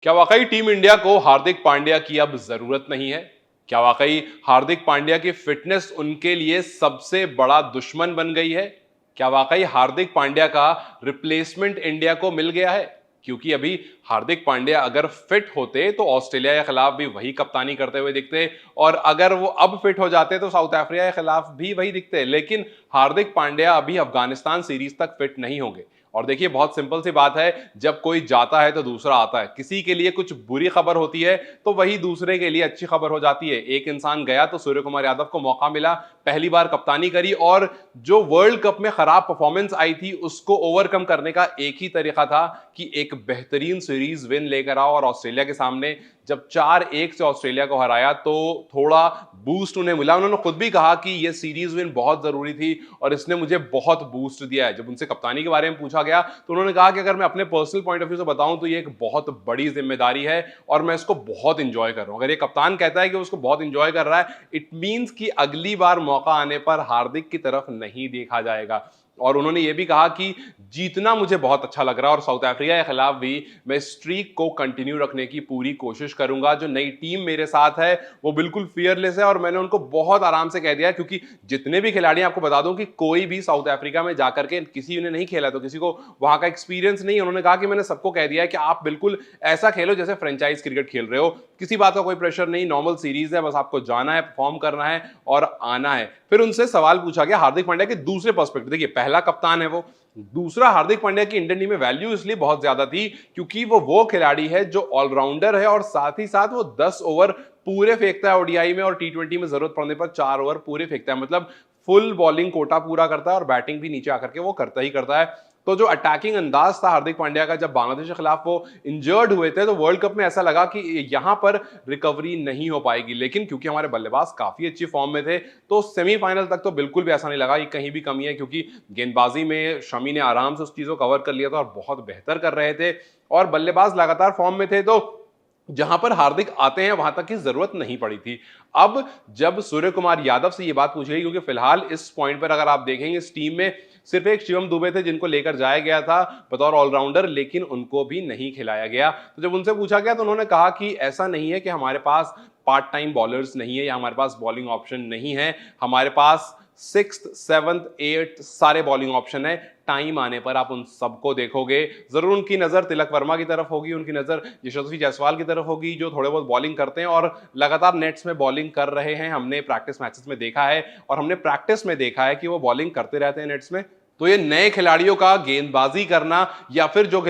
क्या वाकई team India को हार्दिक पांड्या की अब जरूरत नहीं है? क्या वाकई हार्दिक पांड्या की फिटनेस उनके लिए सबसे बड़ा दुश्मन बन गई है? क्या वाकई हार्दिक पांड्या का रिप्लेसमेंट इंडिया को मिल गया है? क्योंकि अभी हार्दिक पांड्या अगर फिट होते तो ऑस्ट्रेलिया के खिलाफ भी वही कप्तानी करते हुए दिखते, और अगर वो अब फिट हो जाते तो साउथ अफ्रीका के खिलाफ भी वही दिखते। लेकिन हार्दिक पांड्या अभी अफगानिस्तान सीरीज तक फिट नहीं होंगे। और देखिए, बहुत सिंपल सी बात है, जब कोई जाता है तो दूसरा आता है। किसी के लिए कुछ बुरी खबर होती है तो वही दूसरे के लिए अच्छी खबर हो जाती है। एक इंसान गया तो सूर्य कुमार यादव को मौका मिला, पहली बार कप्तानी करी, और जो वर्ल्ड कप में खराब परफॉर्मेंस आई थी उसको ओवरकम करने का एक ही तरीका था कि एक बेहतरीन सीरीज विन लेकर आओ। और ऑस्ट्रेलिया के सामने जब 4-1 से ऑस्ट्रेलिया को हराया तो थोड़ा बूस्ट उन्हें मिला। उन्होंने खुद भी कहा कि यह सीरीज विन बहुत जरूरी थी और इसने मुझे बहुत बूस्ट दिया है। जब उनसे कप्तानी के बारे में पूछा गया तो उन्होंने कहा कि अगर मैं अपने पर्सनल पॉइंट ऑफ व्यू से बताऊं तो ये एक बहुत बड़ी जिम्मेदारी है और मैं इसको बहुत इंजॉय कर रहा हूं। अगर ये कप्तान कहता है कि उसको बहुत इंजॉय कर रहा है, इट मींस कि अगली बार मौका आने पर हार्दिक की तरफ नहीं देखा जाएगा। और उन्होंने ये भी कहा कि जीतना मुझे बहुत अच्छा लग रहा है और साउथ अफ्रीका के खिलाफ भी मैं स्ट्रीक को कंटिन्यू रखने की पूरी कोशिश करूंगा। जो नई टीम मेरे साथ है वो बिल्कुल फियरलेस है और मैंने उनको बहुत आराम से कह दिया, क्योंकि जितने भी खिलाड़ी, आपको बता दूं कि कोई भी साउथ अफ्रीका में जाकर के किसी ने नहीं खेला, तो किसी को वहां का एक्सपीरियंस नहीं है। उन्होंने कहा कि मैंने सबको कह दिया है कि आप बिल्कुल ऐसा खेलो जैसे फ्रेंचाइज क्रिकेट खेल रहे हो, किसी बात का कोई प्रेशर नहीं, नॉर्मल सीरीज है, बस आपको जाना है, परफॉर्म करना है और आना है। फिर उनसे सवाल पूछा गया हार्दिक पांड्या के दूसरे पर्सपेक्टिव। देखिए, पहला कप्तान है वो, दूसरा हार्दिक पांड्या की इंडियन टीम में वैल्यू इसलिए बहुत ज्यादा थी क्योंकि वो खिलाड़ी है जो ऑलराउंडर है और साथ ही साथ वो 10 ओवर पूरे फेंकता है ओडीआई में, और टी20 में जरूरत पड़ने पर 4 ओवर पूरे फेंकता है। मतलब फुल बॉलिंग कोटा पूरा करता है और बैटिंग भी नीचे आकर के वो करता ही करता है। तो जो अटैकिंग अंदाज था हार्दिक पांड्या का, जब बांग्लादेश के खिलाफ वो इंजर्ड हुए थे तो वर्ल्ड कप में ऐसा लगा कि यहां पर रिकवरी नहीं हो पाएगी। लेकिन क्योंकि हमारे बल्लेबाज काफी अच्छी फॉर्म में थे तो सेमीफाइनल तक तो बिल्कुल भी ऐसा नहीं लगा कि कहीं भी कमी है, क्योंकि गेंदबाजी में शमी ने आराम से उस चीज को कवर कर लिया था और बहुत बेहतर कर रहे थे, और बल्लेबाज लगातार फॉर्म में थे। तो जहां पर हार्दिक आते हैं वहां तक की जरूरत नहीं पड़ी थी। अब जब सूर्य कुमार यादव से यह बात पूछी गई, क्योंकि फिलहाल इस पॉइंट पर अगर आप देखेंगे इस टीम में सिर्फ एक शिवम दुबे थे जिनको लेकर जाया गया था बतौर ऑलराउंडर, लेकिन उनको भी नहीं खिलाया गया। तो जब उनसे पूछा गया तो उन्होंने कहा कि ऐसा नहीं है कि हमारे पास पार्ट टाइम बॉलर्स नहीं है या हमारे पास बॉलिंग ऑप्शन नहीं है, हमारे पास सिक्स, सेवंथ, एट्थ सारे बॉलिंग ऑप्शन है। टाइम आने पर आप उन सबको देखोगे। जरूर उनकी नजर तिलक वर्मा की तरफ होगी, उनकी नजर यशस्वी जायसवाल की तरफ होगी जो थोड़े बहुत बॉलिंग करते हैं और लगातार नेट्स में बॉलिंग कर रहे हैं। हमने प्रैक्टिस मैचेस में देखा है और हमने प्रैक्टिस में देखा है कि वो बॉलिंग करते रहते हैं नेट्स में। तो ये नए खिलाड़ियों का गेंदबाजी करना या फिर जो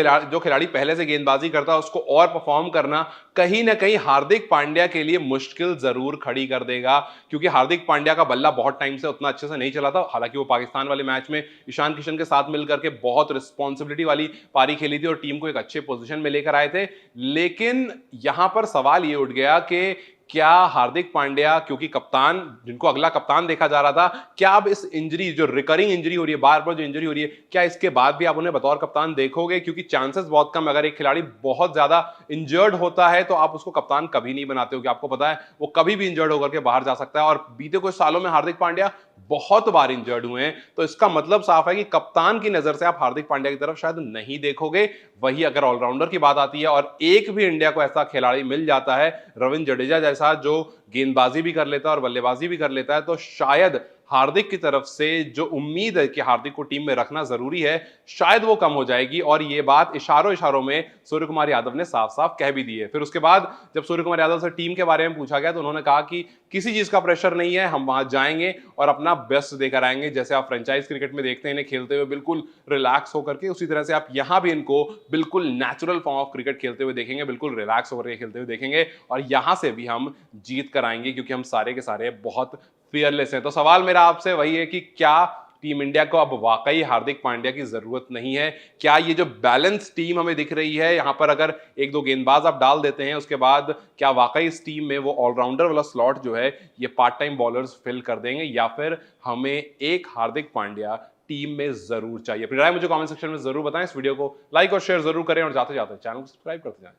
खिलाड़ी पहले से गेंदबाजी करता है उसको और परफॉर्म करना कहीं ना कहीं हार्दिक पांड्या के लिए मुश्किल जरूर खड़ी कर देगा, क्योंकि हार्दिक पांड्या का बल्ला बहुत टाइम से उतना अच्छे से नहीं चला था। हालांकि वो पाकिस्तान वाले मैच में ईशान किशन के साथ मिलकर के बहुत रिस्पॉन्सिबिलिटी वाली पारी खेली थी और टीम को एक अच्छे पोजीशन में लेकर आए थे। लेकिन यहां पर सवाल ये उठ गया कि क्या हार्दिक पांड्या, क्योंकि कप्तान जिनको अगला कप्तान देखा जा रहा था, क्या अब इस इंजरी, जो रिकरिंग इंजरी हो रही है, बार बार जो इंजरी हो रही है, क्या इसके बाद भी आप उन्हें बतौर कप्तान देखोगे? क्योंकि चांसेस बहुत कम, अगर एक खिलाड़ी बहुत ज्यादा इंजर्ड होता है तो आप उसको कप्तान कभी नहीं बनाते हो, कि आपको पता है वो कभी भी इंजर्ड होकर के बाहर जा सकता है। और बीते कुछ सालों में हार्दिक पांड्या बहुत बार इंजर्ड हुए हैं, तो इसका मतलब साफ है कि कप्तान की नजर से आप हार्दिक पांड्या की तरफ शायद नहीं देखोगे। वही अगर ऑलराउंडर की बात आती है और एक भी इंडिया को ऐसा खिलाड़ी मिल जाता है, रविंद्र जडेजा जैसा, जो गेंदबाजी भी कर लेता है और बल्लेबाजी भी कर लेता है, तो शायद हार्दिक की तरफ से जो उम्मीद है कि हार्दिक को टीम में रखना जरूरी है, शायद वो कम हो जाएगी। और ये बात इशारों इशारों में सूर्य कुमार यादव ने साफ साफ कह भी दी है। फिर उसके बाद जब सूर्य कुमार यादव से टीम के बारे में पूछा गया तो उन्होंने कहा कि किसी चीज का प्रेशर नहीं है, हम वहां जाएंगे और अपना बेस्ट देकर आएंगे। जैसे आप फ्रेंचाइज क्रिकेट में देखते हैं इन्हें खेलते हुए बिल्कुल रिलैक्स होकर के, उसी तरह से आप यहां भी इनको बिल्कुल नेचुरल फॉर्म ऑफ क्रिकेट खेलते हुए देखेंगे, बिल्कुल रिलैक्स होकर के खेलते हुए देखेंगे, और यहां से भी हम जीत कर आएंगे क्योंकि हम सारे के सारे बहुत फियरलेस हैं। तो सवाल मेरा आपसे वही है कि क्या टीम इंडिया को अब वाकई हार्दिक पांड्या की जरूरत नहीं है? क्या ये जो बैलेंस टीम हमें दिख रही है, यहां पर अगर एक दो गेंदबाज आप डाल देते हैं उसके बाद क्या वाकई इस टीम में वो ऑलराउंडर वाला स्लॉट जो है ये पार्ट टाइम बॉलर्स फिल कर देंगे, या फिर हमें एक हार्दिक पांड्या टीम में जरूर चाहिए? अपनी राय मुझे कमेंट सेक्शन में जरूर बताएं। इस वीडियो को लाइक और शेयर जरूर करें और जाते जाते चैनल को सब्सक्राइब करते जाएं।